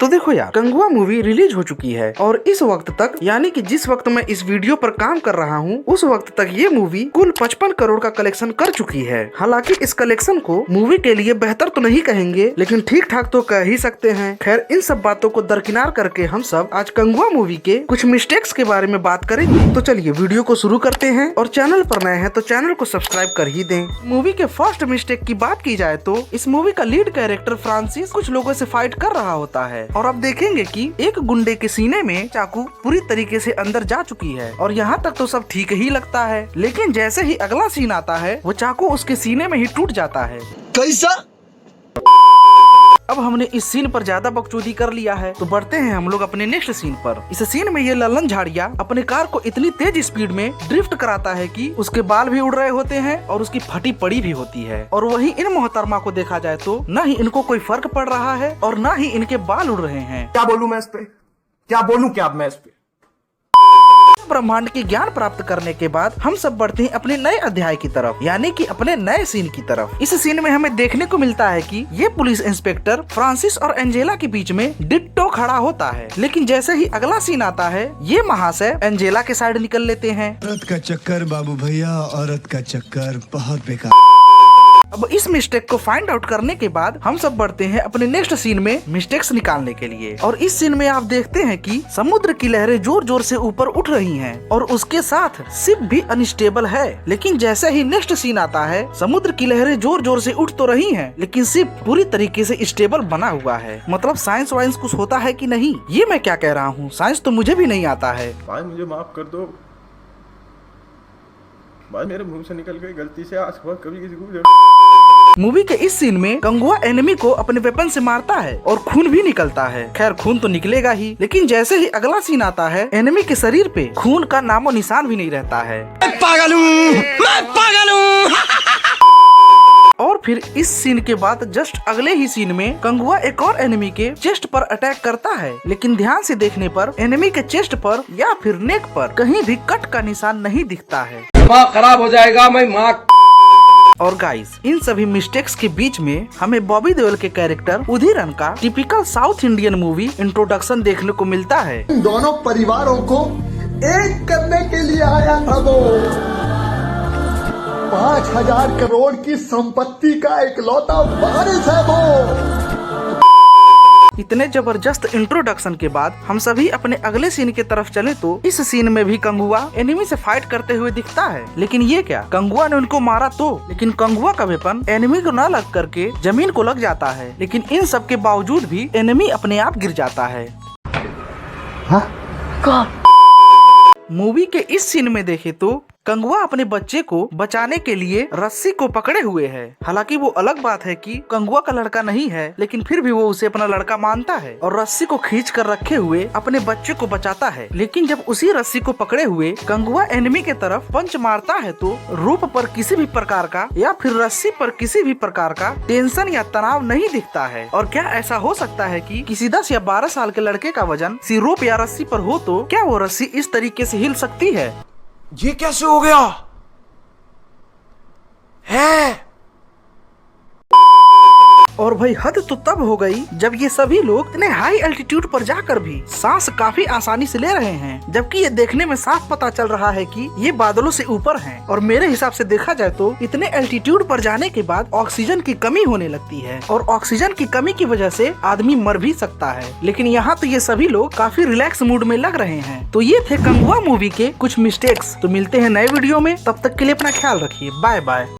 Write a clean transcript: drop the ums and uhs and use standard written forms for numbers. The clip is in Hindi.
तो देखो यार, कंगुआ मूवी रिलीज हो चुकी है और इस वक्त तक, यानी कि जिस वक्त मैं इस वीडियो पर काम कर रहा हूँ, उस वक्त तक ये मूवी कुल 55 करोड़ का कलेक्शन कर चुकी है। हालांकि इस कलेक्शन को मूवी के लिए बेहतर तो नहीं कहेंगे, लेकिन ठीक ठाक तो कह ही सकते हैं। खैर, इन सब बातों को दरकिनार करके हम सब आज कंगुआ मूवी के कुछ मिस्टेक्स के बारे में बात करेंगे। तो चलिए वीडियो को शुरू करते हैं, और चैनल पर नए हैं तो चैनल को सब्सक्राइब कर ही दें। मूवी के फर्स्ट मिस्टेक की बात की जाए तो इस मूवी का लीड कैरेक्टर फ्रांसिस कुछ लोगों से फाइट कर रहा होता है, और अब देखेंगे कि एक गुंडे के सीने में चाकू पूरी तरीके से अंदर जा चुकी है, और यहाँ तक तो सब ठीक ही लगता है। लेकिन जैसे ही अगला सीन आता है, वो चाकू उसके सीने में ही टूट जाता है। कैसा? अब हमने इस सीन पर ज्यादा बकचोदी कर लिया है, तो बढ़ते हैं हम लोग अपने नेक्स्ट सीन पर। इस सीन में ये ललन झाड़िया अपने कार को इतनी तेज स्पीड में ड्रिफ्ट कराता है कि उसके बाल भी उड़ रहे होते हैं और उसकी फटी पड़ी भी होती है। और वहीं इन मोहतरमा को देखा जाए तो न ही इनको कोई फर्क पड़ रहा है और न ही इनके बाल उड़ रहे हैं। क्या बोलूं मैं इस पे? क्या बोलूं क्या मैं इस पे? ब्रह्मांड की ज्ञान प्राप्त करने के बाद हम सब बढ़ते हैं अपने नए अध्याय की तरफ, यानी कि अपने नए सीन की तरफ। इस सीन में हमें देखने को मिलता है कि ये पुलिस इंस्पेक्टर फ्रांसिस और एंजेला के बीच में डिट्टो खड़ा होता है। लेकिन जैसे ही अगला सीन आता है, ये महाशय एंजेला के साइड निकल लेते हैं। औरत का चक्कर बाबू भैया, औरत का चक्कर बहुत बेकार। अब इस मिस्टेक को फाइंड आउट करने के बाद हम सब बढ़ते हैं अपने नेक्स्ट सीन में मिस्टेक्स निकालने के लिए। और इस सीन में आप देखते हैं कि समुद्र की लहरें जोर जोर से ऊपर उठ रही हैं, और उसके साथ शिप भी अनस्टेबल है। लेकिन जैसे ही नेक्स्ट सीन आता है, समुद्र की लहरें जोर जोर से उठ तो रही हैं, लेकिन शिप पूरी तरीके से स्टेबल बना हुआ है। मतलब साइंस वाइंस कुछ होता है कि नहीं, ये मैं क्या कह रहा हूँ, साइंस तो मुझे भी नहीं आता है। भाई मुझे माफ कर दो भाई, मेरे मुंह से निकल गई गलती से। आज कभी किसी को मूवी के इस सीन में कंगुआ एनिमी को अपने वेपन से मारता है और खून भी निकलता है। खैर, खून तो निकलेगा ही, लेकिन जैसे ही अगला सीन आता है, एनिमी के शरीर पे खून का नामो निशान भी नहीं रहता है। मैं पागल हूँ। और फिर इस सीन के बाद जस्ट अगले ही सीन में कंगुआ एक और एनिमी के चेस्ट पर अटैक करता है, लेकिन ध्यान से देखने पर एनिमी के चेस्ट पर या फिर नेक पर कहीं भी कट का निशान नहीं दिखता है। दिमाग खराब हो जाएगा मैं माँ। और गाइस, इन सभी मिस्टेक्स के बीच में हमें बॉबी देओल के कैरेक्टर उधिरन का typical south Indian movie introduction देखने को मिलता है। इन दोनों परिवारों को एक करने के लिए आया था वो। 5,000 करोड़ की संपत्ति का इकलौता वारिस है वो। इतने जबरदस्त इंट्रोडक्शन के बाद हम सभी अपने अगले सीन की तरफ चले तो इस सीन में भी कंगुआ एनिमी से फाइट करते हुए दिखता है। लेकिन ये क्या, कंगुआ ने उनको मारा तो, लेकिन कंगुआ का वेपन एनिमी को न लग करके जमीन को लग जाता है। लेकिन इन सब के बावजूद भी एनिमी अपने आप गिर जाता है। मूवी के इस सीन में देखे तो कंगुआ अपने बच्चे को बचाने के लिए रस्सी को पकड़े हुए है। हालांकि वो अलग बात है कि कंगुआ का लड़का नहीं है, लेकिन फिर भी वो उसे अपना लड़का मानता है और रस्सी को खींच कर रखे हुए अपने बच्चे को बचाता है। लेकिन जब उसी रस्सी को पकड़े हुए कंगुआ एनिमी के तरफ पंच मारता है, तो रूप पर किसी भी प्रकार का या फिर रस्सी पर किसी भी प्रकार का टेंशन या तनाव नहीं दिखता है। और क्या ऐसा हो सकता है कि किसी 10 या 12 साल के लड़के का वजन रोप या रस्सी पर हो तो क्या वो रस्सी इस तरीके से हिल सकती है? ये कैसे हो गया है? और भाई हद तो तब हो गई जब ये सभी लोग इतने हाई एल्टीट्यूड पर जाकर भी सांस काफी आसानी से ले रहे हैं, जबकि ये देखने में साफ पता चल रहा है कि ये बादलों से ऊपर हैं। और मेरे हिसाब से देखा जाए तो इतने एल्टीट्यूड पर जाने के बाद ऑक्सीजन की कमी होने लगती है, और ऑक्सीजन की कमी की वजह से आदमी मर भी सकता है। लेकिन यहाँ तो ये सभी लोग काफी रिलैक्स मूड में लग रहे हैं। तो ये थे कंगुआ मूवी के कुछ मिस्टेक्स। तो मिलते हैं नए वीडियो में, तब तक के लिए अपना ख्याल रखिए। Bye bye.